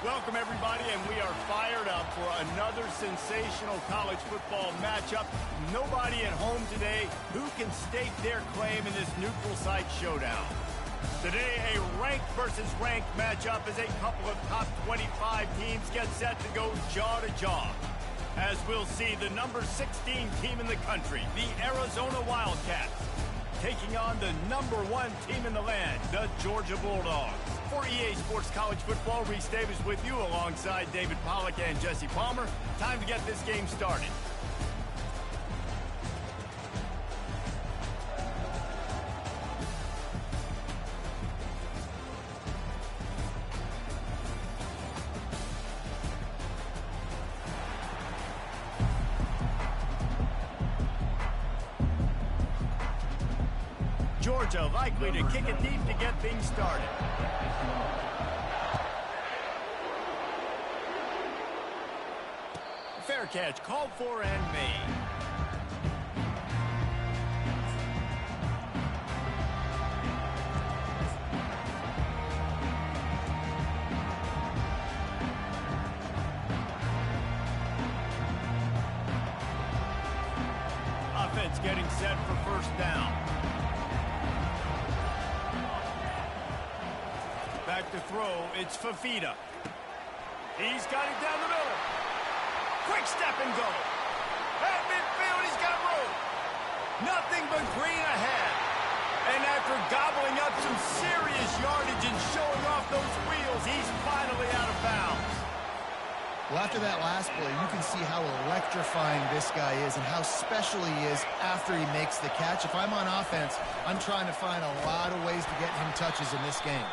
Welcome, everybody, and we are fired up for another sensational college football matchup. Nobody at home today who can stake their claim in this neutral site showdown. Today, a ranked versus ranked matchup as a couple of top 25 teams get set to go jaw to jaw. As we'll see, the number 16 team in the country, the Arizona Wildcats, taking on the number 1 team in the land, the Georgia Bulldogs. For EA Sports College Football, Reese Davis with you alongside David Pollack and Jesse Palmer. Time to get this game started. Georgia likely to kick it deep to get things started. Fair catch called for and made. Offense getting set for first down. Back to throw, it's Fafita. He's got it down the middle. Quick step and go. At midfield, he's got room. Nothing but green ahead. And after gobbling up some serious yardage and showing off those wheels, he's finally out of bounds. Well, after that last play, you can see how electrifying this guy is and how special he is after he makes the catch. If I'm on offense, I'm trying to find a lot of ways to get him touches in this game.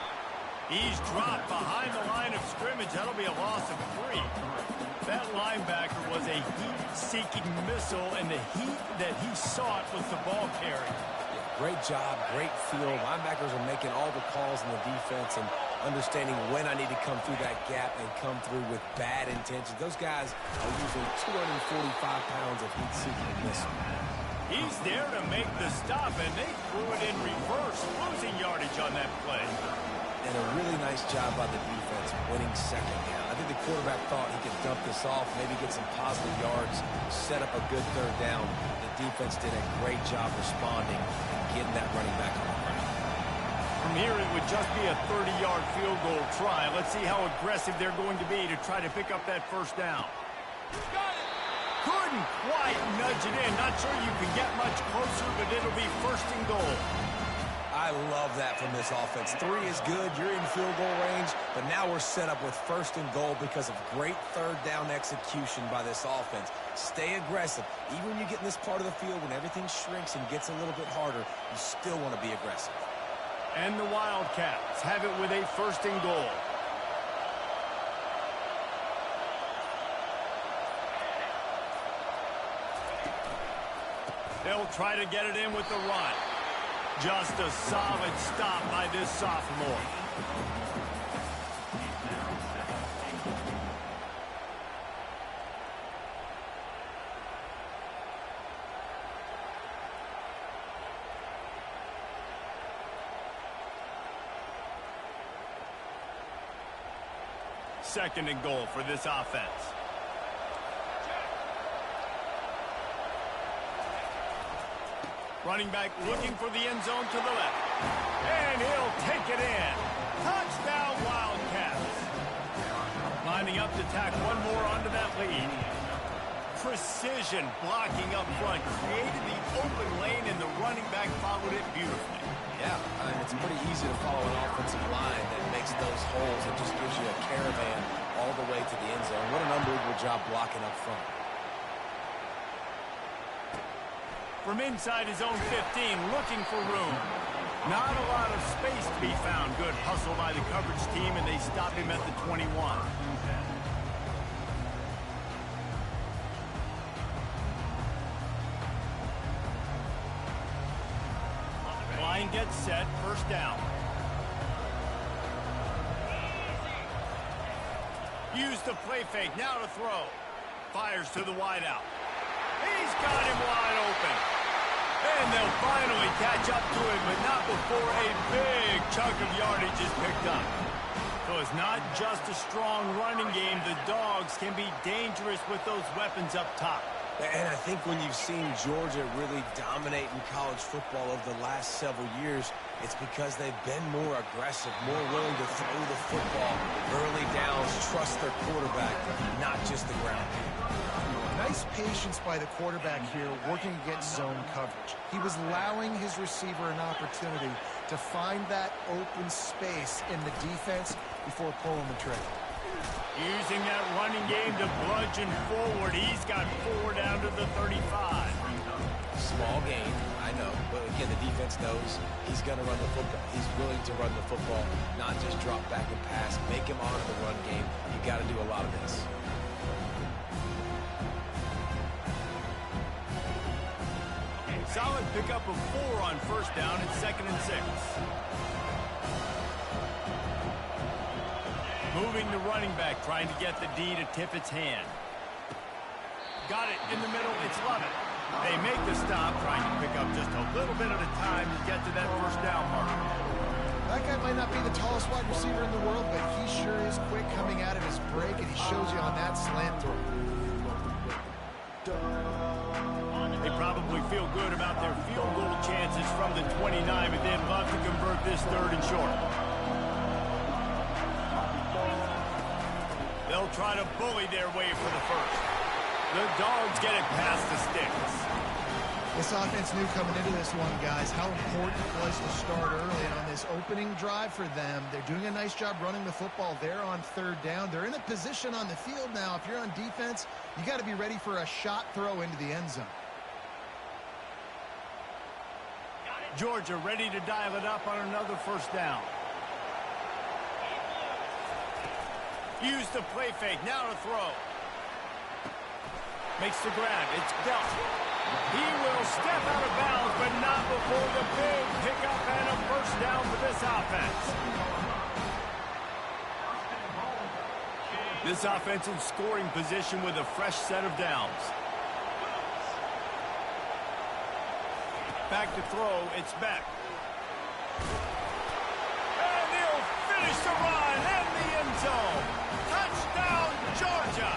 He's dropped behind the line of scrimmage. That'll be a loss of 3. That linebacker was a heat-seeking missile, and the heat that he sought was the ball carrier. Yeah, great job, great feel. Linebackers are making all the calls in the defense and understanding when I need to come through that gap and come through with bad intentions. Those guys are using 245 pounds of heat-seeking missile. He's there to make the stop, and they threw it in reverse, losing yardage on that play. And a really nice job by the defense, winning second down. I think the quarterback thought he could dump this off, maybe get some positive yards, set up a good third down. The defense did a great job responding and getting that running back on the ground. From here, it would just be a 30-yard field goal try. Let's see how aggressive they're going to be to try to pick up that first down. Couldn't quite nudge it in. Not sure you can get much closer, but it'll be first and goal. I love that from this offense. 3 is good. You're in field goal range, but now we're set up with first and goal because of great third down execution by this offense. Stay aggressive. Even when you get in this part of the field, when everything shrinks and gets a little bit harder, you still want to be aggressive. And the Wildcats have it with a first and goal. They'll try to get it in with the run. Just a solid stop by this sophomore. Second and goal for this offense. Running back looking for the end zone to the left. And he'll take it in. Touchdown, Wildcats. Lining up to tack one more onto that lead. Precision blocking up front. Created the open lane, and the running back followed it beautifully. Yeah, I mean, it's pretty easy to follow an offensive line that makes those holes and just gives you a caravan all the way to the end zone. What an unbelievable job blocking up front. From inside his own 15, looking for room. Not a lot of space to be found. Good hustle by the coverage team, and they stop him at the 21. Line gets set, first down. Use the play fake, now to throw. Fires to the wideout. He's got him wide open. And they'll finally catch up to him, but not before a big chunk of yardage is picked up. So So it's not just a strong running game. The Dogs can be dangerous with those weapons up top. And I think when you've seen Georgia really dominate in college football over the last several years, it's because they've been more aggressive, more willing to throw the football early downs, trust their quarterback, not just the ground game. Nice patience by the quarterback here, working against zone coverage. He was allowing his receiver an opportunity to find that open space in the defense before pulling the trigger. Using that running game to bludgeon forward. He's got 4 down to the 35. Small gain, I know. But again, the defense knows he's going to run the football. He's willing to run the football, not just drop back and pass. Make him honor the run game. You got to do a lot of this. Solid pickup of 4 on first down and 2nd and 6. Moving the running back, trying to get the D to tip its hand. Got it in the middle, it's Lovett. They make the stop, trying to pick up just a little bit at a time to get to that first down mark. That guy might not be the tallest wide receiver in the world, but he sure is quick coming out of his break, and he shows you on that slant throw. They probably feel good about their field goal chances from the 29, but they'd love to convert this 3rd and short. They'll try to bully their way for the first. The Dogs get it past the sticks. This offense knew coming into this one, guys, how important it was to start early. And on this opening drive for them, they're doing a nice job running the football there on 3rd down. They're in a position on the field now. If you're on defense, you got to be ready for a shot throw into the end zone. Georgia ready to dial it up on another first down. Use the play fake, now to throw. Makes the grab, it's dealt. He will step out of bounds, but not before the big pickup and a first down for this offense. This offense in scoring position with a fresh set of downs. Back to throw, it's Beck. And he'll finish the run in the end zone. Touchdown, Georgia!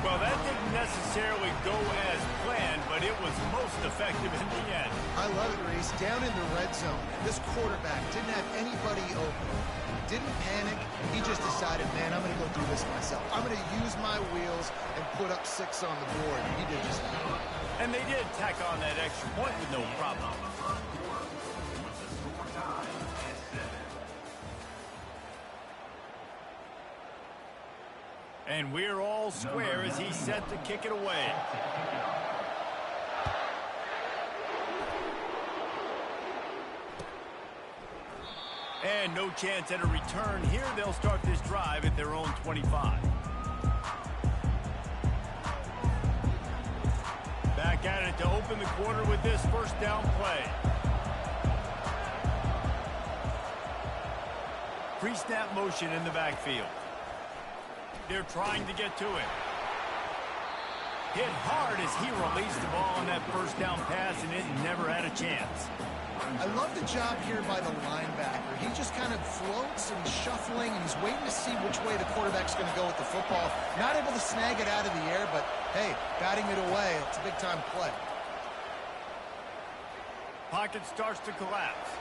Well, that didn't necessarily go as planned, but it was most effective in the end. I love it, Reese. Down in the red zone, this quarterback didn't have anybody open. Didn't panic. He just decided, man, I'm going to go do this myself. I'm going to use my wheels and put up 6 on the board. And he did just that. And they did tack on that extra point with no problem. And we're all square as he's set to kick it away. And no chance at a return here. They'll start this drive at their own 25. Back at it to open the quarter with this first down play. Pre-snap motion in the backfield. They're trying to get to it. Hit hard as he released the ball on that first down pass, and it never had a chance. I love the job here by the linebacker. He just kind of floats and shuffling, and he's waiting to see which way the quarterback's going to go with the football. Not able to snag it out of the air, but, hey, batting it away, it's a big-time play. Pocket starts to collapse.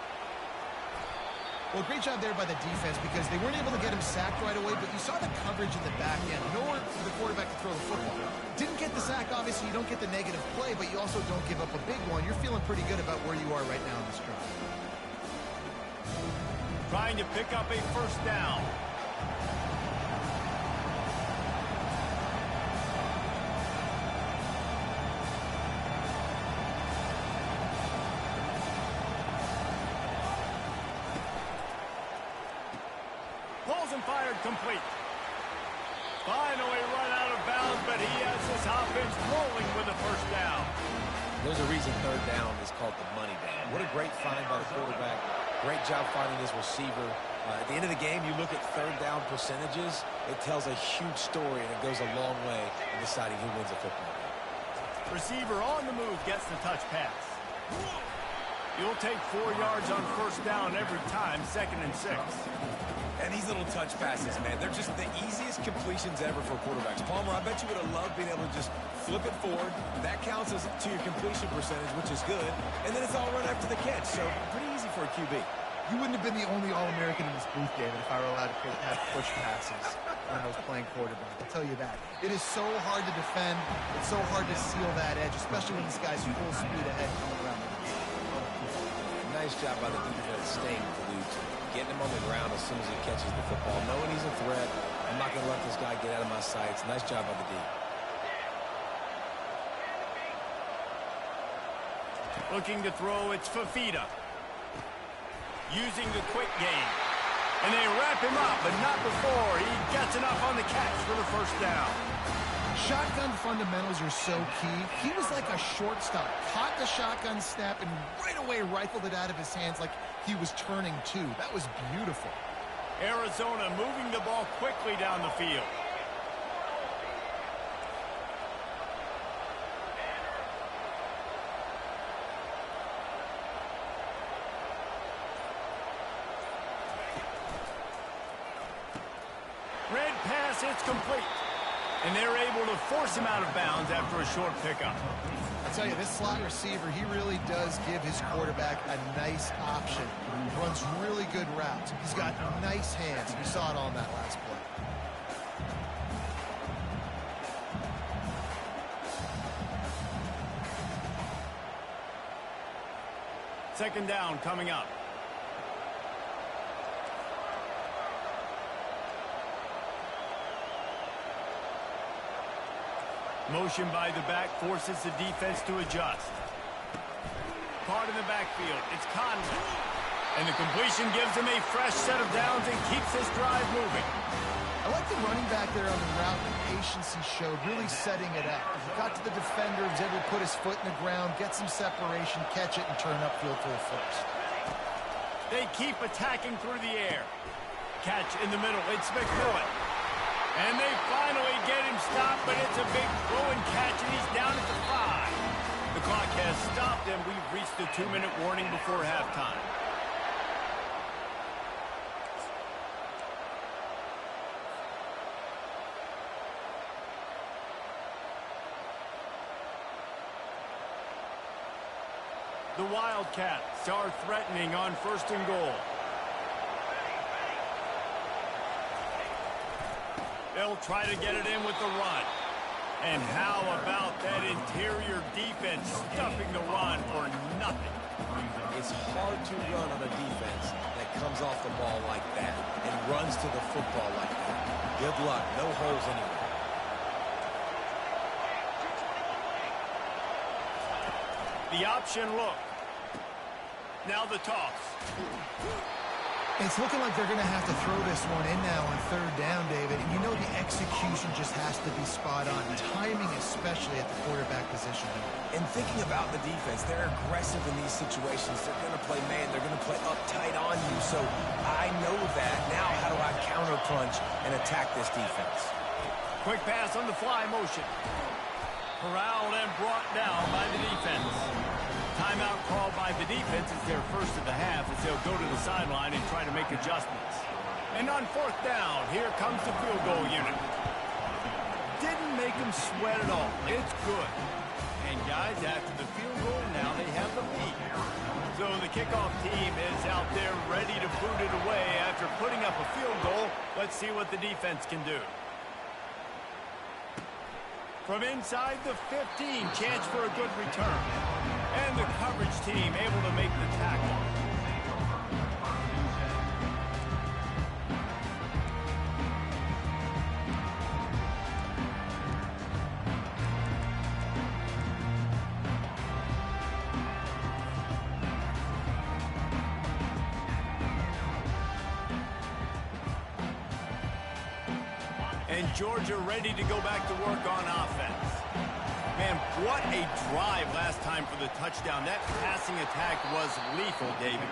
Well, great job there by the defense because they weren't able to get him sacked right away, but you saw the coverage in the back end. Nowhere for the quarterback to throw the football. Didn't get the sack, obviously. You don't get the negative play, but you also don't give up a big one. You're feeling pretty good about where you are right now in this drive. Trying to pick up a first down. Pulls and fired complete. Finally run out of bounds, but he has this offense rolling with a first down. There's a reason 3rd down is called the money down. What a great find by the quarterback. Great job finding his receiver. At the end of the game, you look at 3rd down percentages. It tells a huge story, and it goes a long way in deciding who wins a football game. Receiver on the move gets the touch pass. You'll take 4 yards on first down every time, 2nd and 6. And these little touch passes, man, they're just the easiest completions ever for quarterbacks. Palmer, I bet you would have loved being able to just flip it forward. That counts as to your completion percentage, which is good. And then it's all run after the catch, so pretty easy for a QB. You wouldn't have been the only All-American in this booth, David, if I were allowed to have push passes when I was playing quarterback. I'll tell you that. It is so hard to defend. It's so hard to seal that edge, especially when this guy's full speed ahead coming around the field. Nice job by the defense staying glued to it. Getting him on the ground as soon as he catches the football. Knowing he's a threat, I'm not going to let this guy get out of my sights. Nice job by the D. Looking to throw, it's Fafita. Using the quick game. And they wrap him up, but not before he gets enough on the catch for the first down. Shotgun fundamentals are so key. He was like a shortstop. Caught the shotgun snap and right away rifled it out of his hands like he was turning two. That was beautiful. Arizona moving the ball quickly down the field. Red pass, it's complete. And they're able to force him out of bounds after a short pickup. I tell you, this slot receiver, he really does give his quarterback a nice option. He runs really good routes. He's got nice hands. We saw it on that last play. Second down coming up. Motion by the back forces the defense to adjust. Caught in the backfield. It's Conley. And the completion gives him a fresh set of downs and keeps this drive moving. I like the running back there on the route, the patience he showed, really setting it up. He got to the defender, was able to put his foot in the ground, get some separation, catch it, and turn upfield for the first. They keep attacking through the air. Catch in the middle. It's McMillan. And they finally get him stopped, but it's a big throw and catch, and he's down at the 5. The clock has stopped, and we've reached the 2-minute warning before halftime. The Wildcats are threatening on 1st and goal. They'll try to get it in with the run. And how about that interior defense stuffing the run for nothing? It's hard to run on a defense that comes off the ball like that and runs to the football like that. Good luck. No holes anywhere. The option look. Now the toss. It's looking like they're going to have to throw this one in now on 3rd down, David. And you know the execution just has to be spot on. Timing especially at the quarterback position. And thinking about the defense, they're aggressive in these situations. They're going to play man. They're going to play uptight on you. So I know that. Now how do I counterpunch and attack this defense? Quick pass on the fly motion. Corralled and brought down by the defense. Timeout called by the defense is their first of the half as they'll go to the sideline and try to make adjustments. And on 4th down, here comes the field goal unit. Didn't make them sweat at all. It's good. And guys, after the field goal, now they have the lead. So the kickoff team is out there ready to boot it away after putting up a field goal. Let's see what the defense can do. From inside the 15, chance for a good return. And the coverage team able to make the tackle. And Georgia ready to go back to work on offense. Man, what a drive last time for the touchdown. That passing attack was lethal, David.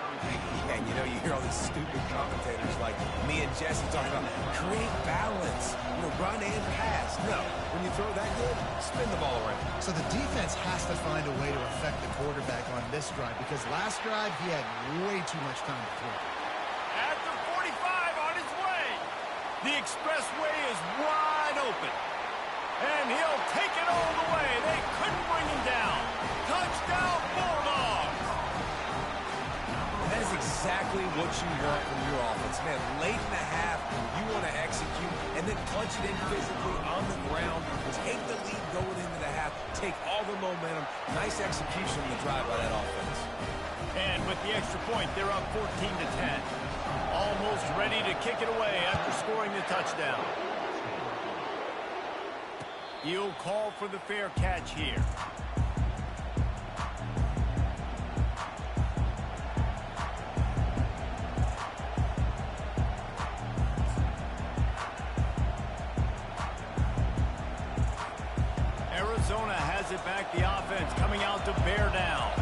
And you know, you hear all these stupid commentators like me me and Jesse talking about create balance, run and pass. No, when you throw that good, spin the ball around. So the defense has to find a way to affect the quarterback on this drive because last drive he had way too much time to throw. At the 45 on his way. The expressway is wide open. And he'll take it all the way. They couldn't bring him down. Touchdown, Bulldogs. That is exactly what you want from your offense. Man, late in the half, you want to execute and then punch it in physically on the ground. Take the lead going into the half. Take all the momentum. Nice execution in the drive by that offense. And with the extra point, they're up 14-10. Almost ready to kick it away after scoring the touchdown. He'll call for the fair catch here. Arizona has it back, the offense coming out to bear down.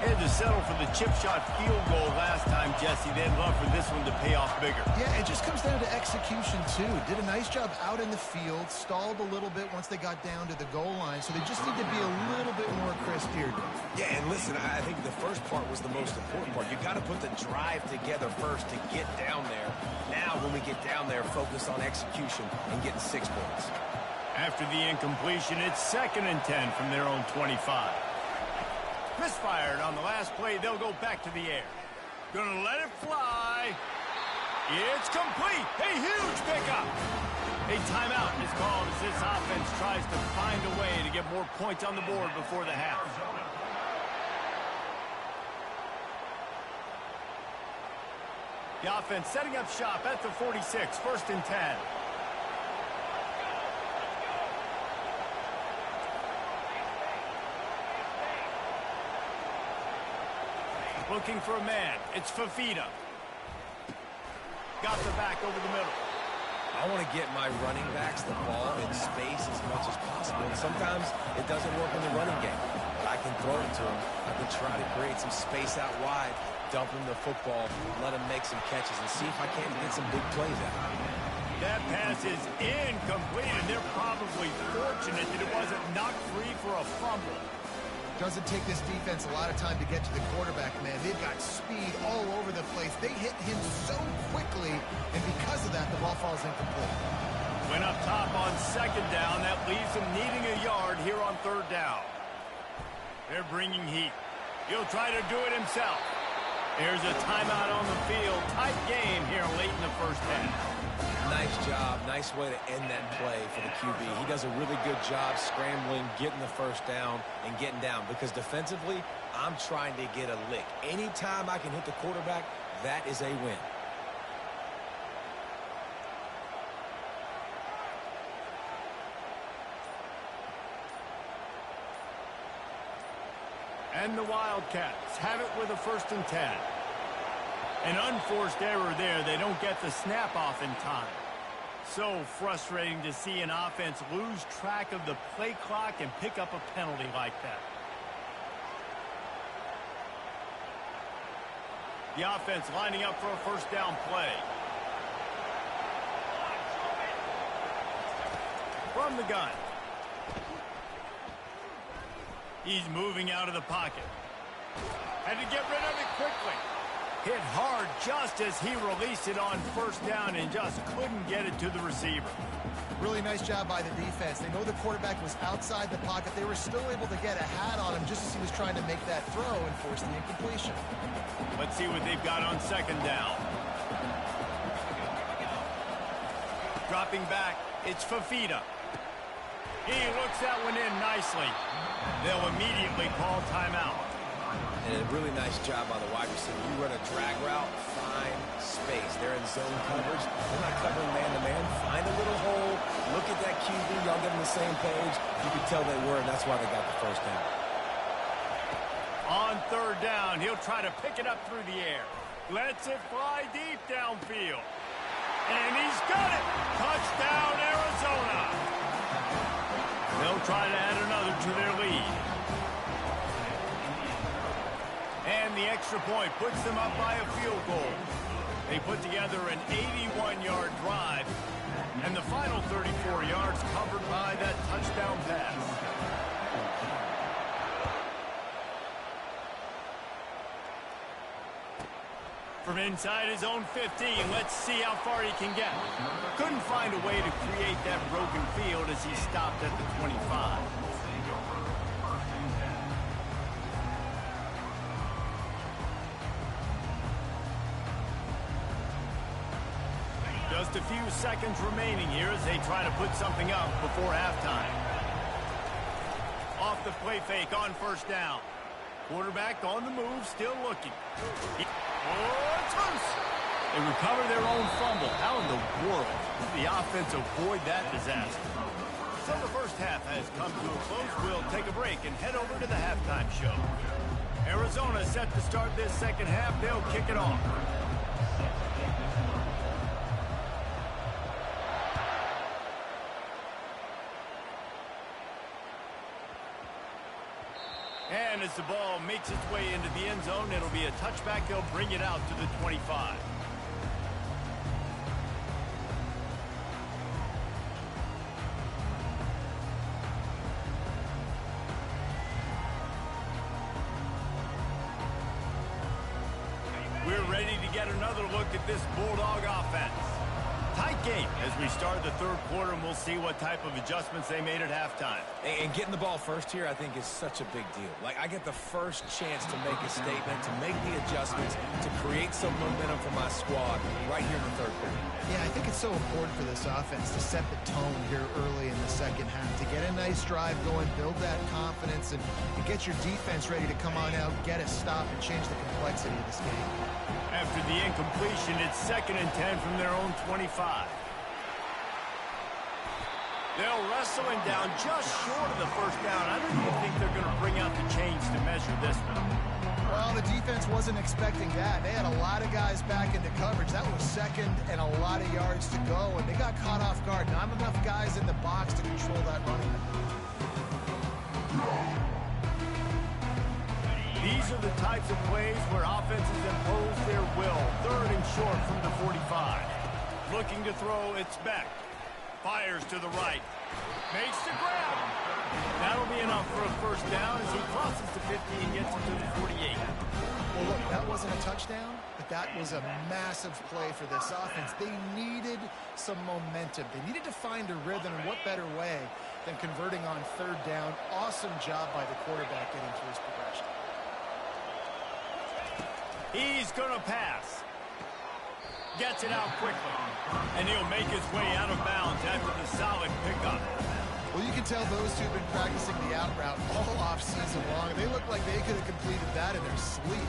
Had to settle for the chip shot field goal last time, Jesse. They'd love for this one to pay off bigger. Yeah, it just comes down to execution, too. Did a nice job out in the field, stalled a little bit once they got down to the goal line, so they just need to be a little bit more crisp here. Yeah, and listen, I think the first part was the most important part. You got to put the drive together first to get down there. Now, when we get down there, focus on execution and getting 6 points. After the incompletion, it's 2nd and 10 from their own 25. Misfired on the last play. They'll go back to the air. Gonna let it fly. It's complete. A huge pickup. A timeout is called as this offense tries to find a way to get more points on the board before the half. The offense setting up shop at the 46. 1st and 10. Looking for a man. It's Fafita. Got the back over the middle. I want to get my running backs the ball in space as much as possible. And sometimes it doesn't work in the running game. But I can throw it to them. I can try to create some space out wide, dump them the football, let them make some catches, and see if I can get some big plays out. That pass is incomplete, and they're probably fortunate that it wasn't knocked free for a fumble. Doesn't take this defense a lot of time to get to the quarterback, man. They've got speed all over the place. They hit him so quickly, and because of that, the ball falls incomplete. Went up top on 2nd down. That leaves him needing a yard here on 3rd down. They're bringing heat. He'll try to do it himself. There's a timeout on the field. Tight game here late in the 1st half. Nice job. Nice way to end that play for the QB. He does a really good job scrambling, getting the 1st down, and getting down. Because defensively, I'm trying to get a lick. Anytime I can hit the quarterback, that is a win. And the Wildcats have it with a 1st and 10. An unforced error there. They don't get the snap off in time. So frustrating to see an offense lose track of the play clock and pick up a penalty like that. The offense lining up for a 1st down play. From the gun. He's moving out of the pocket. Had to get rid of it quickly. Hit hard just as he released it on 1st down and just couldn't get it to the receiver. Really nice job by the defense. They know the quarterback was outside the pocket. They were still able to get a hat on him just as he was trying to make that throw and force the incompletion. Let's see what they've got on 2nd down. Dropping back, it's Fafita. He looks that one in nicely. They'll immediately call timeout. And a really nice job by the wide receiver. You run a drag route, find space. They're in zone coverage. They're not covering man-to-man. Find a little hole. Look at that QB. Y'all get on the same page. You can tell they were, and that's why they got the 1st down. On 3rd down, he'll try to pick it up through the air. Lets it fly deep downfield. And he's got it. Touchdown, Arizona. They'll try to add another to their lead. And the extra point puts them up by a field goal. They put together an 81-yard drive, and the final 34 yards covered by that touchdown pass. From inside his own 15, let's see how far he can get. Couldn't find a way to create that broken field as he stopped at the 25. Just a few seconds remaining here as they try to put something up before halftime. Off the play fake on first down. Quarterback on the move, still looking. Oh, it's loose. They recover their own fumble. How in the world did the offense avoid that disaster? So the first half has come to a close. We'll take a break and head over to the halftime show. Arizona set to start this second half. They'll kick it off. And as the ball makes its way into the end zone, it'll be a touchback. They'll bring it out to the 25. We're ready to get another look at this Bulldog offense. Tight game as we start the third quarter, and we'll see what type of adjustments they made at halftime. And getting the ball first here, I think, is such a big deal. Like, I get the first chance to make a statement, to make the adjustments, to create some momentum for my squad right here in the third quarter. Yeah, I think it's so important for this offense to set the tone here early in the second half, to get a nice drive going, build that confidence, and get your defense ready to come on out, get a stop, and change the complexity of this game. After the incompletion, it's 2nd and 10 from their own 25. They'll wrestle him down just short of the first down. I don't even think they're going to bring out the chains to measure this one. Well, the defense wasn't expecting that. They had a lot of guys back into coverage. That was second and a lot of yards to go, and they got caught off guard. Not enough guys in the box to control that running. These are the types of plays where offenses impose their will. 3rd and short from the 45. Looking to throw, it's Beck. Fires to the right. Makes the grab. That'll be enough for a first down as he crosses the 50 and gets it to the 48. Well, look, that wasn't a touchdown, but that was a massive play for this offense. They needed some momentum. They needed to find a rhythm, and what better way than converting on 3rd down. Awesome job by the quarterback getting to his progression. He's going to pass. Gets it out quickly. And he'll make his way out of bounds after the solid pickup. Well, you can tell those two have been practicing the out route all off-season long. They look like they could have completed that in their sleep.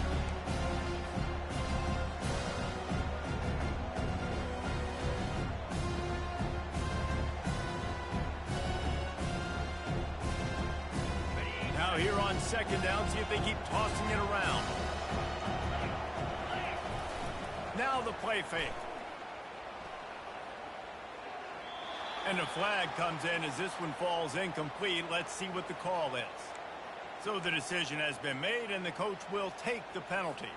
Now here on 2nd down, see if they keep tossing it around. Now the play fake. And a flag comes in as this one falls incomplete. Let's see what the call is. So the decision has been made, and the coach will take the penalty.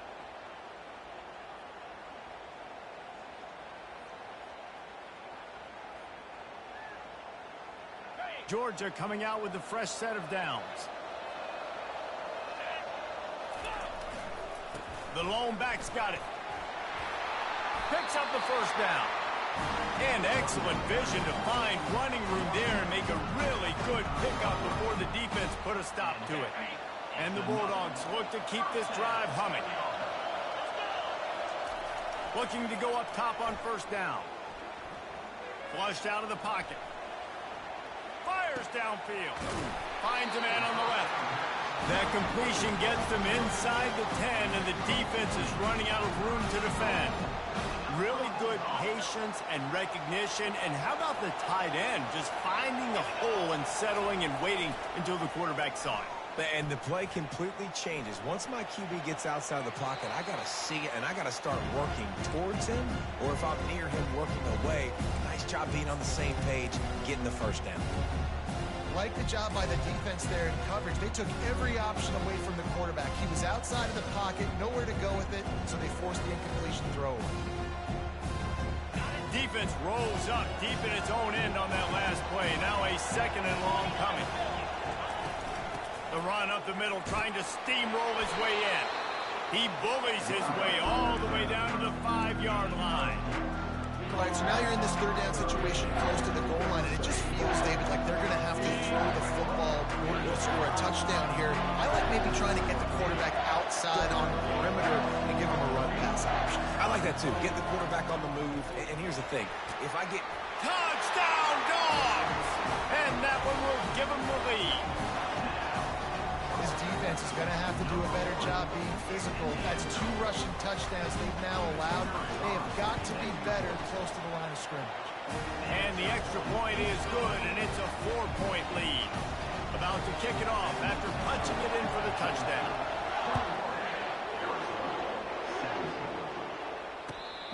Georgia coming out with a fresh set of downs. The lone back's got it. Picks up the first down. And excellent vision to find running room there and make a really good pickup before the defense put a stop to it. And the Bulldogs look to keep this drive humming. Looking to go up top on first down. Flushed out of the pocket. Fires downfield. Finds a man on the left. That completion gets them inside the 10, and the defense is running out of room to defend. Really good patience and recognition. And how about the tight end just finding the hole and settling and waiting until the quarterback saw it. And the play completely changes. Once my QB gets outside the pocket, I got to see it, and I got to start working towards him, or if I'm near him, working away. Nice job being on the same page, getting the first down. Like the job by the defense there in coverage. They took every option away from the quarterback. He was outside of the pocket, nowhere to go with it, so they forced the incompletion throw away. defense rolls up deep in its own end on that last play. Now a 2nd and long coming. The run up the middle, trying to steamroll his way in. He bullies his way all the way down to the 5-yard line. All right, so now you're in this 3rd down situation close to the goal line, and it just feels, David, like they're going to have to throw the football in order to score a touchdown here. I like maybe trying to get the quarterback outside on the perimeter and give him a run-pass option. I like that, too. Get the quarterback on the move. And here's the thing. If I get... Touchdown, Dogs! And that one will give him the lead. This defense is going to have to do a better job being physical. That's 2 rushing touchdowns they've now allowed. They have got to be better close to the line of scrimmage. And the extra point is good, and it's a 4-point lead. About to kick it off after punching it in for the touchdown.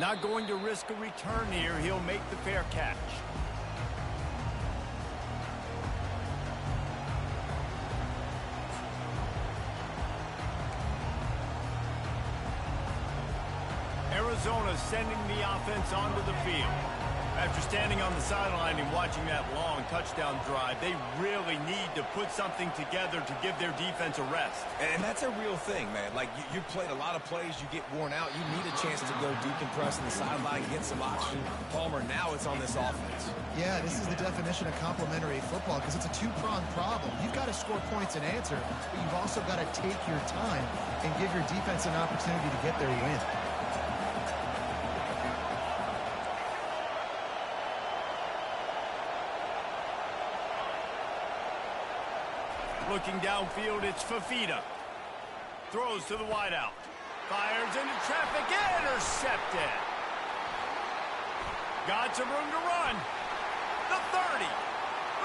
Not going to risk a return here. He'll make the fair catch. Arizona sending the offense onto the field. After standing on the sideline and watching that long touchdown drive, they really need to put something together to give their defense a rest. And that's a real thing, man. Like, you played a lot of plays, you get worn out, you need a chance to go decompress in the sideline, get some oxygen. Palmer, now it's on this offense. Yeah, this is the definition of complementary football because it's a 2-pronged problem. You've got to score points and answer, but you've also got to take your time and give your defense an opportunity to get their win. Looking downfield, it's Fafita. Throws to the wideout. Fires into traffic. Intercepted. Got some room to run. The 30.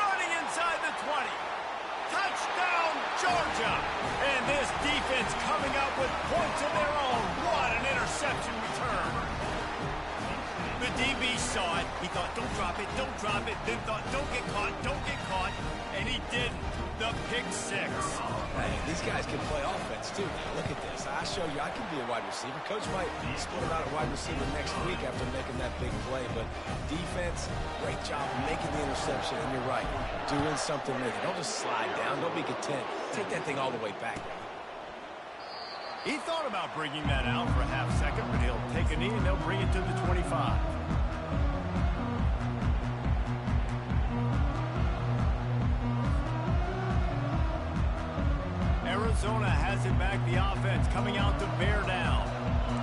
Running inside the 20. Touchdown, Georgia. And this defense coming out with points of their own. What an interception return. The DB saw it. He thought, don't drop it, don't drop it. Then thought, don't get caught, don't get caught. And he didn't. The pick 6. Hey, these guys can play offense, too. Look at this. I show you I can be a wide receiver. Coach might split him out at wide receiver next week after making that big play. But defense, great job making the interception. And you're right, doing something with it. Don't just slide down. Don't be content. Take that thing all the way back. He thought about bringing that out for a half second, but he'll take a knee and they'll bring it to the 25. Arizona has it back, the offense coming out to bear down.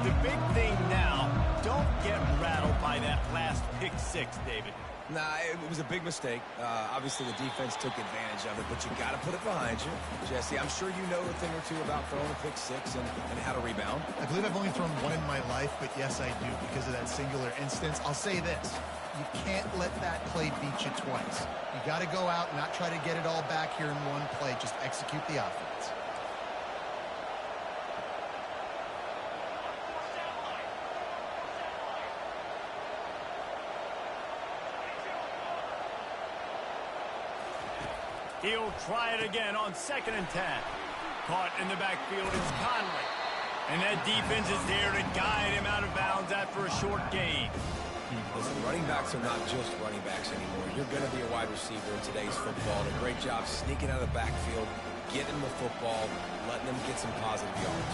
The big thing now, don't get rattled by that last pick 6, David. Nah, it was a big mistake. Obviously, the defense took advantage of it, but you got to put it behind you. Jesse, I'm sure you know a thing or two about throwing a pick 6 and how to rebound. I believe I've only thrown one in my life, but yes, I do because of that singular instance. I'll say this. You can't let that play beat you twice. You got to go out and not try to get it all back here in one play. Just execute the offense. He'll try it again on 2nd and 10. Caught in the backfield is Conley. And that defense is there to guide him out of bounds after a short gain. Listen, running backs are not just running backs anymore. You're going to be a wide receiver in today's football. A great job sneaking out of the backfield, getting the football, letting them get some positive yards.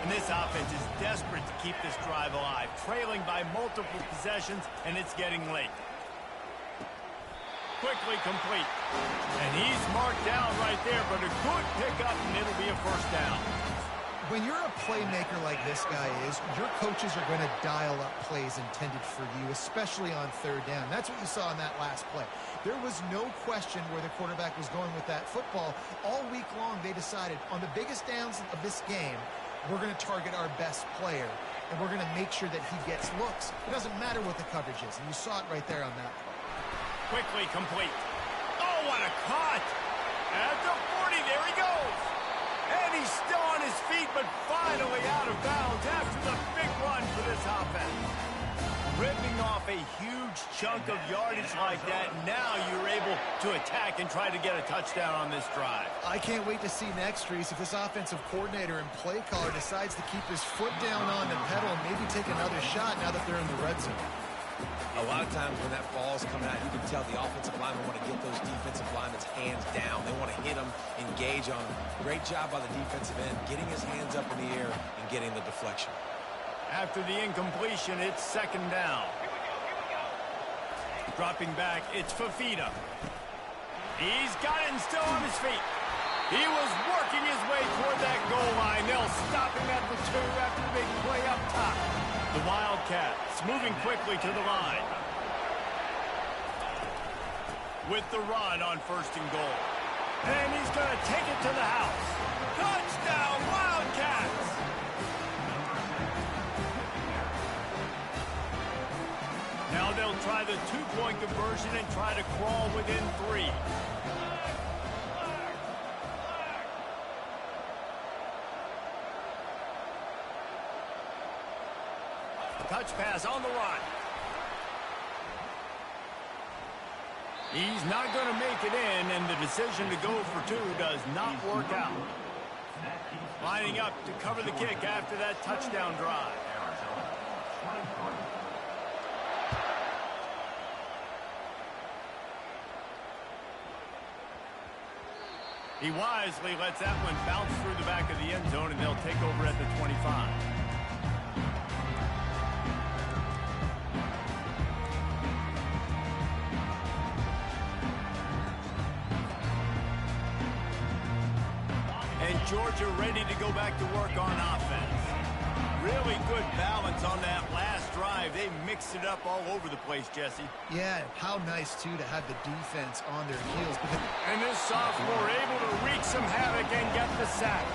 And this offense is desperate to keep this drive alive, trailing by multiple possessions, and it's getting late. Quickly complete. And he's marked down right there, but a good pickup, and it'll be a 1st down. When you're a playmaker like this guy is, your coaches are going to dial up plays intended for you, especially on 3rd down. That's what you saw in that last play. There was no question where the quarterback was going with that football. All week long, they decided on the biggest downs of this game, we're going to target our best player, and we're going to make sure that he gets looks. It doesn't matter what the coverage is, and you saw it right there on that play. Quickly complete. Oh, what a cut! At the 40, there he goes! And he's still on his feet, but finally out of bounds after the big run for this offense. Ripping off a huge chunk of yardage like that, now you're able to attack and try to get a touchdown on this drive. I can't wait to see next, Reese, if this offensive coordinator and play caller decides to keep his foot down on the pedal and maybe take another shot now that they're in the red zone. A lot of times when that ball is coming out, you can tell the offensive linemen want to get those defensive linemen's hands down. They want to hit them, engage on them. Great job by the defensive end, getting his hands up in the air and getting the deflection. After the incompletion, it's second down. Dropping back, it's Fafita. He's got it and still on his feet. He was working his way toward that goal line. They'll stop him at the 2 after the big play up top. The Wildcats moving quickly to the line. With the run on first and goal. And he's going to take it to the house. Touchdown, Wildcats! Now they'll try the 2-point conversion and try to crawl within 3. Touch pass on the run. He's not going to make it in, and the decision to go for 2 does not work out. Lining up to cover the kick after that touchdown drive. He wisely lets that one bounce through the back of the end zone, and they'll take over at the 25. And Georgia ready to go back to work on offense. Really good balance on that last drive. They mixed it up all over the place, Jesse. Yeah, how nice, too, to have the defense on their heels. And this sophomore able to wreak some havoc and get the sack.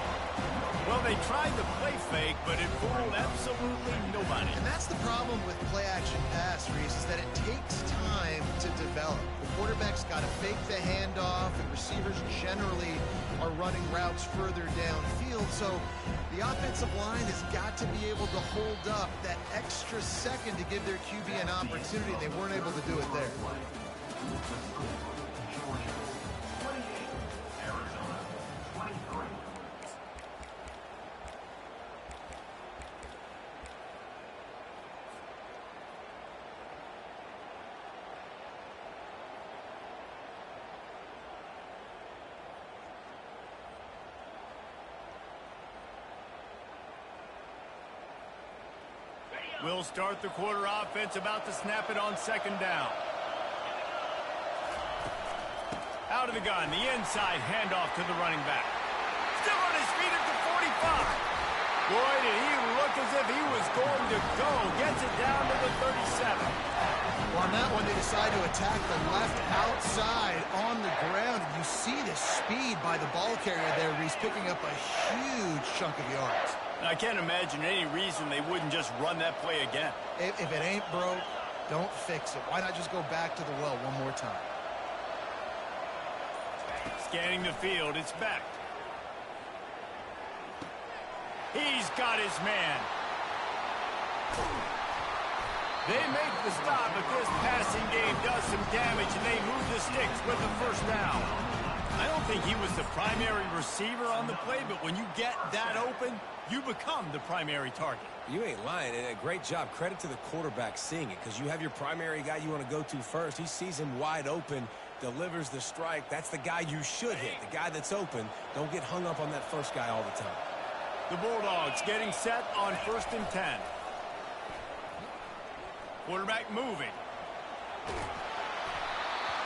Well, they tried the play fake, but it fooled absolutely nobody. And that's the problem with play-action pass, Reese, is that it takes time to develop. The quarterback's got to fake the handoff, and receivers generally are running routes further downfield. So the offensive line has got to be able to hold up that extra second to give their QB an opportunity. They weren't able to do it there. We'll start the quarter offense, about to snap it on second down. Out of the gun, the inside handoff to the running back. Still on his feet at the 45. Boy, did he look as if he was going to go. Gets it down to the 37. Well, on that one, they decide to attack the left outside on the ground. And you see the speed by the ball carrier there, Reese, picking up a huge chunk of yards. I can't imagine any reason they wouldn't just run that play again. If it ain't broke, don't fix it. Why not just go back to the well one more time? Scanning the field, it's Beck. He's got his man. They make the stop, but this passing game does some damage, and they move the sticks with the first down. I don't think he was the primary receiver on the play, but when you get that open, you become the primary target. You ain't lying, and a great job. Credit to the quarterback seeing it, because you have your primary guy you want to go to first. He sees him wide open, delivers the strike. That's the guy you should hit, the guy that's open. Don't get hung up on that first guy all the time. The Bulldogs getting set on 1st and 10. Quarterback moving.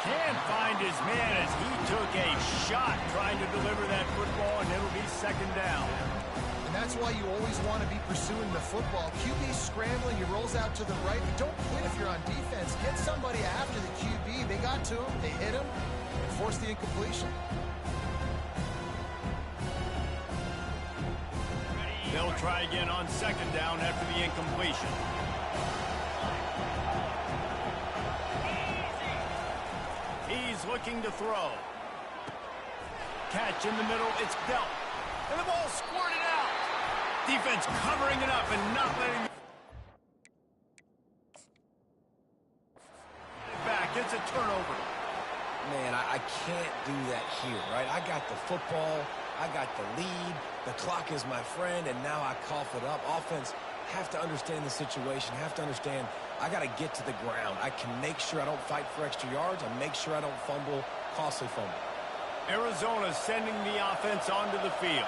Can't find his man as he took a shot trying to deliver that football, and it'll be second down. And that's why you always want to be pursuing the football. QB scrambling, he rolls out to the right, but don't quit if you're on defense. Get somebody after the QB. They got to him, they hit him, and forced the incompletion. They'll try again on second down after the incompletion. He's looking to throw. Catch in the middle, it's dealt. And the ball squirted out. Defense covering it up and not letting it back. It's a turnover. Man, I can't do that here, right? I got the football, I got the lead, the clock is my friend, and now I cough it up. Offense have to understand the situation, have to understand I got to get to the ground. I can make sure I don't fight for extra yards. I make sure I don't fumble, costly fumble. Arizona sending the offense onto the field.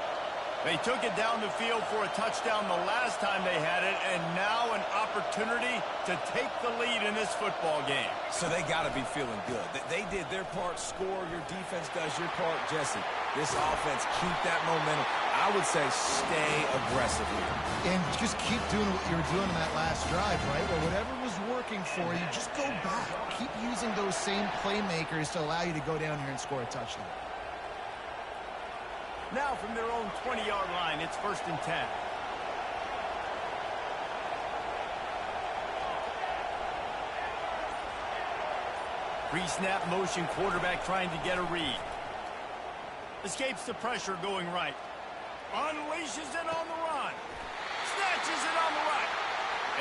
They took it down the field for a touchdown the last time they had it, and now an opportunity to take the lead in this football game. So they got to be feeling good. They did their part, score. Your defense does your part, Jesse. This offense, keep that momentum. I would say stay aggressive here. And just keep doing what you were doing in that last drive, right? Well, whatever was working for you, just go back. Keep using those same playmakers to allow you to go down here and score a touchdown. Now from their own 20-yard line, it's 1st and 10. Pre-snap motion, quarterback trying to get a read. Escapes the pressure going right. Unleashes it on the run. Snatches it on the right.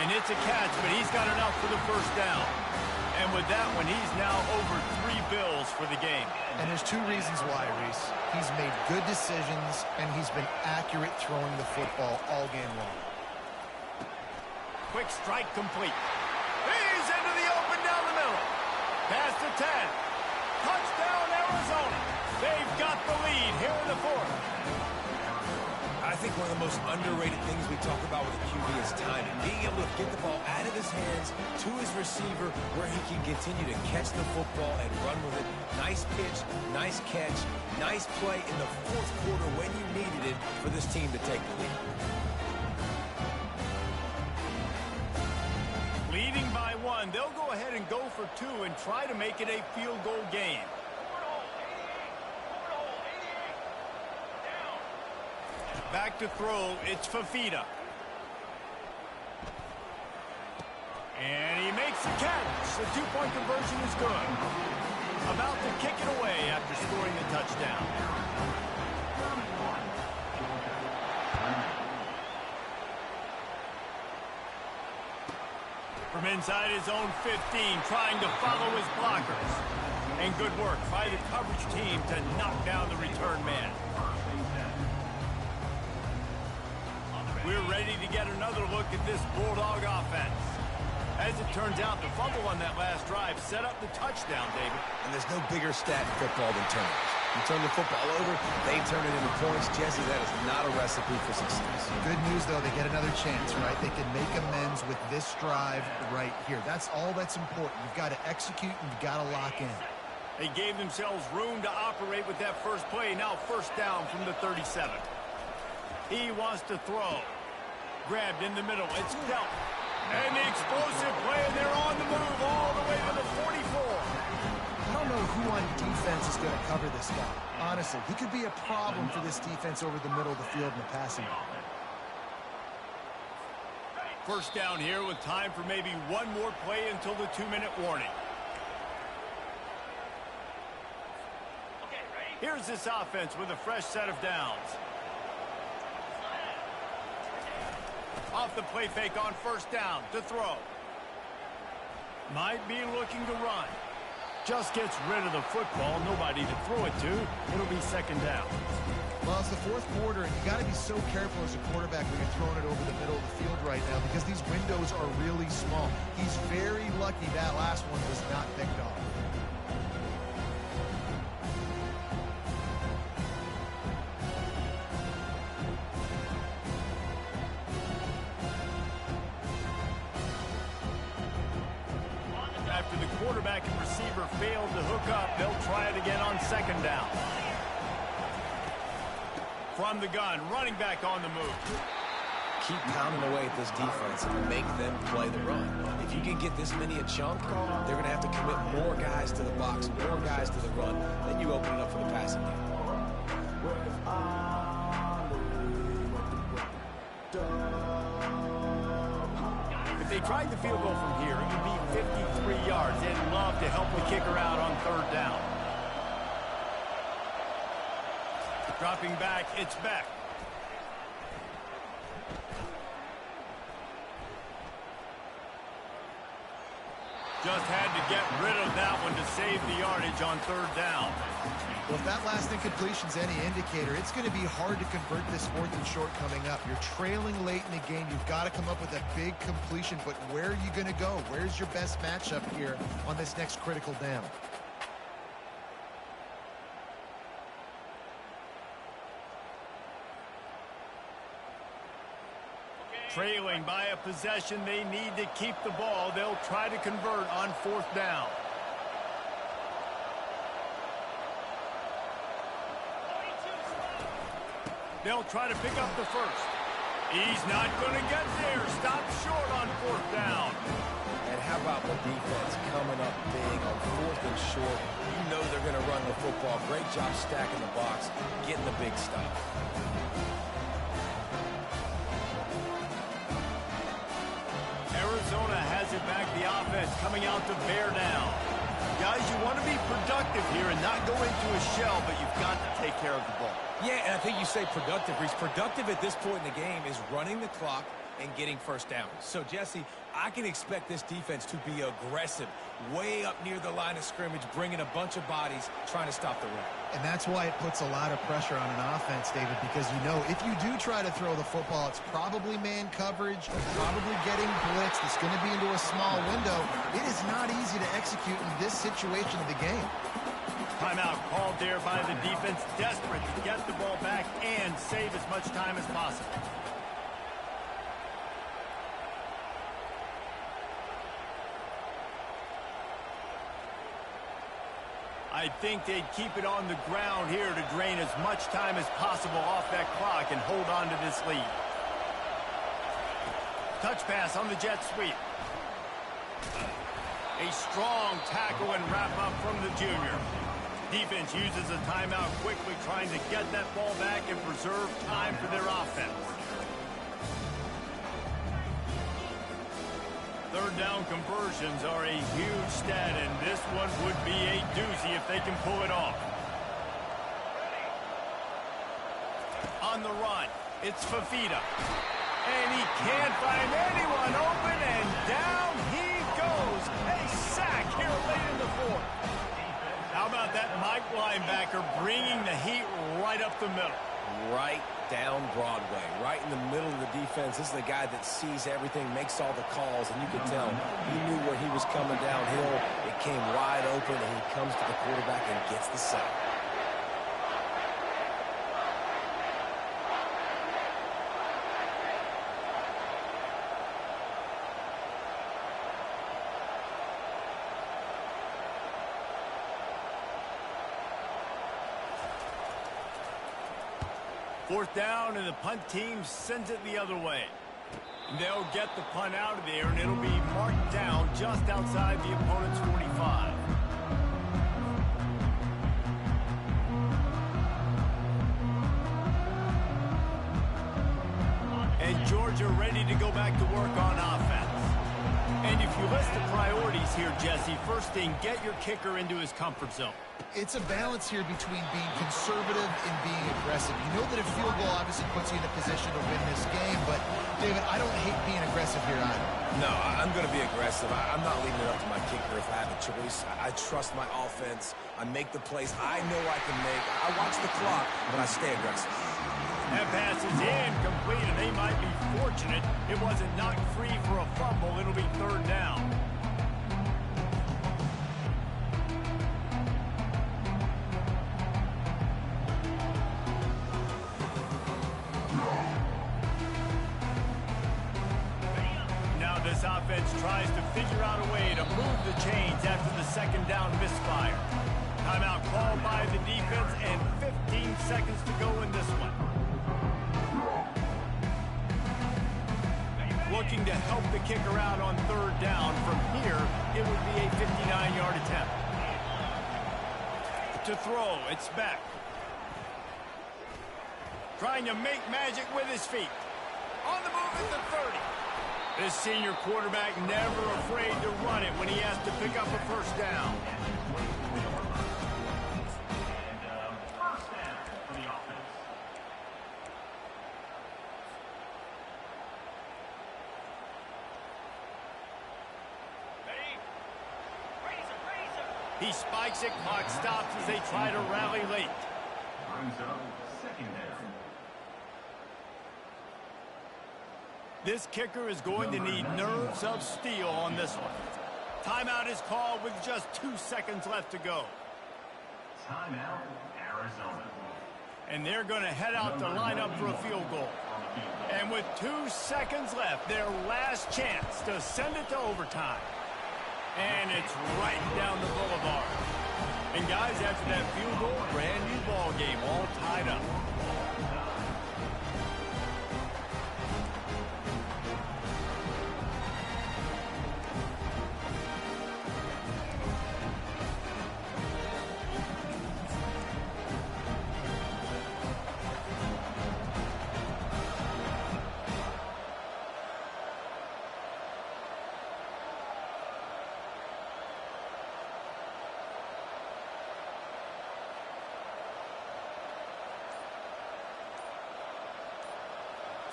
And it's a catch, but he's got enough for the first down. And with that one, he's now over 3 bills for the game. And there's 2 reasons why, Reese. He's made good decisions, and he's been accurate throwing the football all game long. Quick strike complete. He's into the open down the middle. Past the 10. Touchdown, Arizona. They've got the lead here in the 4th. I think one of the most underrated things we talk about with a QB is timing. Being able to get the ball out of his hands to his receiver where he can continue to catch the football and run with it. Nice pitch, nice catch, nice play in the 4th quarter when you needed it for this team to take the lead. Leading by 1, they'll go ahead and go for 2 and try to make it a field goal game. Back to throw, it's Fafita. And he makes the catch. The 2-point conversion is good. About to kick it away after scoring the touchdown. From inside his own 15, trying to follow his blockers. And good work by the coverage team to knock down the return man. We're ready to get another look at this Bulldog offense. As it turns out, the fumble on that last drive set up the touchdown, David. And there's no bigger stat in football than turnovers. You turn the football over, they turn it into points. Jesse, that is not a recipe for success. Good news, though, they get another chance, right? They can make amends with this drive right here. That's all that's important. You've got to execute and you've got to lock in. They gave themselves room to operate with that first play. Now 1st down from the 37. He wants to throw. Grabbed in the middle. It's Delp. And the explosive play, and they're on the move all the way to the 44. I don't know who on defense is going to cover this guy. Honestly, he could be a problem for this defense over the middle of the field in the passing game. 1st down here with time for maybe one more play until the 2-minute warning. Here's this offense with a fresh set of downs. Off the play fake on 1st down to throw. Might be looking to run. Just gets rid of the football. Nobody to throw it to. It'll be 2nd down. Well, it's the 4th quarter, and you got to be so careful as a quarterback when you're throwing it over the middle of the field right now because these windows are really small. He's very lucky that last one was not picked off. After the quarterback and receiver failed to hook up, they'll try it again on 2nd down. From the gun, running back on the move. Keep pounding away at this defense and make them play the run. If you can get this many a chunk, they're going to have to commit more guys to the box, more guys to the run. Then you open it up for the passing game. If they tried the field goal from here, it would be 53 yards. They'd love to help the kicker out on 3rd down. Dropping back, it's Beck. Just had to get rid of that one to save the yardage on third down. Well, if that last incompletion's any indicator, it's going to be hard to convert this 4th and short coming up. You're trailing late in the game. You've got to come up with a big completion, but where are you going to go? Where's your best matchup here on this next critical down? Trailing by a possession, they need to keep the ball. They'll try to convert on 4th down. They'll try to pick up the first. He's not going to get there. Stop short on 4th down. And how about the defense coming up big on 4th and short? You know they're going to run the football. Great job stacking the box, getting the big stop. Arizona has it back. The offense coming out to bear down. Guys, you want to be productive here and not go into a shell, but you've got to take care of the ball. Yeah, and I think you say productive, Reese. Productive at this point in the game is running the clock and getting first down. So, Jesse, I can expect this defense to be aggressive, way up near the line of scrimmage, bringing a bunch of bodies, trying to stop the run. And that's why it puts a lot of pressure on an offense, David, because you know if you do try to throw the football, it's probably man coverage, probably getting blitzed. It's going to be into a small window. It is not easy to execute in this situation of the game. Timeout called there by the defense, desperate to get the ball back and save as much time as possible. I think they'd keep it on the ground here to drain as much time as possible off that clock and hold on to this lead. Touch pass on the jet sweep. A strong tackle and wrap up from the junior. Defense uses a timeout quickly, trying to get that ball back and preserve time for their offense. Third down conversions are a huge stat, and this one would be a doozy if they can pull it off. On the run, it's Fafita. And he can't find anyone open, and down he goes. A sack here late in the 4th. How about that Mike linebacker bringing the heat right up the middle? Right down Broadway, right in the middle of the defense. This is the guy that sees everything, makes all the calls, and you can tell he knew where he was coming downhill. It came wide open, and he comes to the quarterback and gets the sack. Fourth down, and the punt team sends it the other way. They'll get the punt out of there, and it'll be marked down just outside the opponent's 45. And Georgia ready to go back to work on offense. And if you list the priorities here, Jesse, first thing, get your kicker into his comfort zone. It's a balance here between being conservative and being aggressive. You know that a field goal obviously puts you in a position to win this game, but, David, I don't hate being aggressive here either. No, I'm going to be aggressive. I'm not leaving it up to my kicker if I have a choice. I trust my offense. I make the plays I know I can make. I watch the clock, but I stay aggressive. That pass is incomplete, and they might be fortunate it wasn't knocked free for a fumble. It'll be third down. Now this offense tries to figure out a way to move the chains after the second down misfire. Timeout called by the defense, and 15 seconds to go in this one. Looking to help the kicker out on third down. From here, it would be a 59-yard attempt. To throw, it's Beck. Trying to make magic with his feet. On the move at the 30. This senior quarterback never afraid to run it when he has to pick up a first down. He spikes it, clock stops as they try to rally late. Brings up second down. This kicker is going to need nerves of steel on this one. Timeout is called with just 2 seconds left to go. Timeout, Arizona. And they're going to head out to line up for a field goal. And with 2 seconds left, their last chance to send it to overtime. And it's right down the boulevard. And guys, after that field goal, brand new ball game, all tied up.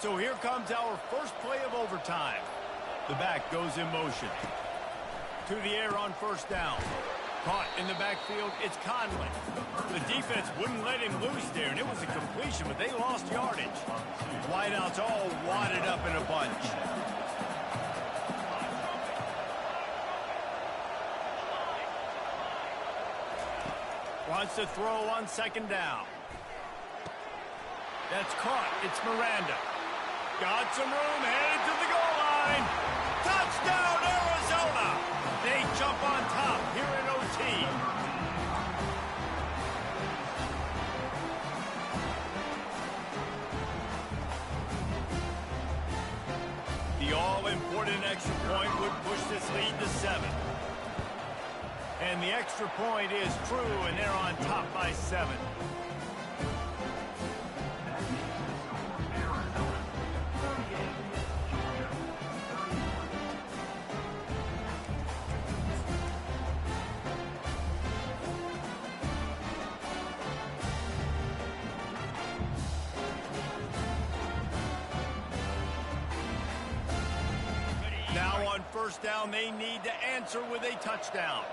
So here comes our first play of overtime. The back goes in motion. To the air on first down. Caught in the backfield, it's Conley. The defense wouldn't let him loose there, and it was a completion, but they lost yardage. Wideouts all wadded up in a bunch. Wants to throw on second down. That's caught. It's Miranda. Got some room, headed to the goal line. Touchdown, Arizona! They jump on top here in OT. The all-important extra point would push this lead to 7. And the extra point is true, and they're on top by 7. Now on first down, they need to answer with a touchdown.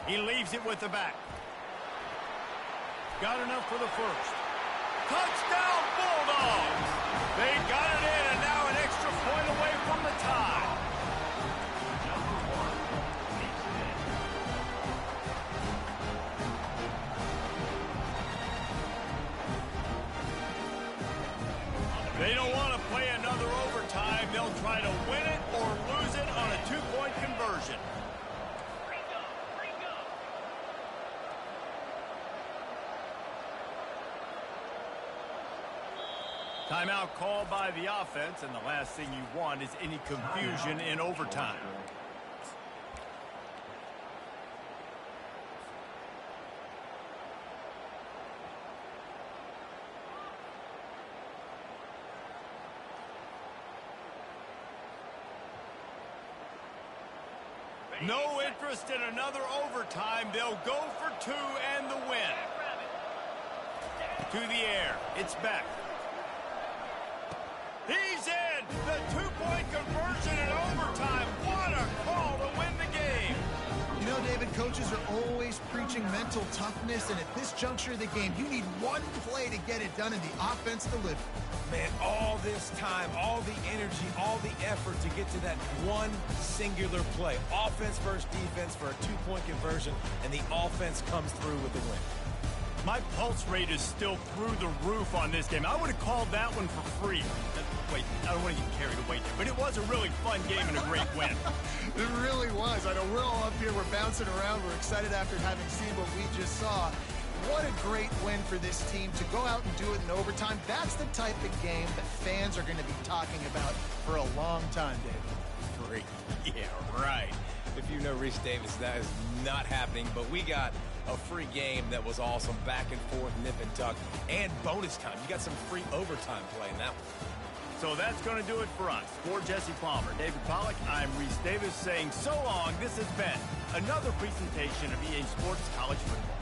He leaves it with the back. Got enough for the first. Touchdown, Bulldogs! They got it in, and now an extra point away from the tie. They don't want to play another overtime. They'll try to win it or lose it on a 2-point conversion. Timeout called by the offense, and the last thing you want is any confusion in overtime. No interest in another overtime. They'll go for 2 and the win. To the air. It's Beck. He's in! The 2-point conversion in overtime. What a call to win the game. You know, David, coaches are always preaching mental toughness, and at this juncture of the game, you need one play to get it done, and the offense delivered. Man, all this time, all the energy, all the effort to get to that one singular play. Offense versus defense for a 2-point conversion, and the offense comes through with the win. My pulse rate is still through the roof on this game. I would have called that one for free. Wait, I don't want to get carried away there, but it was a really fun game and a great win. It really was. I know we're all up here, we're bouncing around, we're excited after having seen what we just saw. What a great win for this team to go out and do it in overtime. That's the type of game that fans are going to be talking about for a long time, David. Great. Yeah, right. If you know Reese Davis, that is not happening, but we got a free game that was awesome, back and forth, nip and tuck, and bonus time. You got some free overtime play in that one. So that's going to do it for us. For Jesse Palmer, David Pollack, I'm Reese Davis saying so long. This has been another presentation of EA Sports College Football.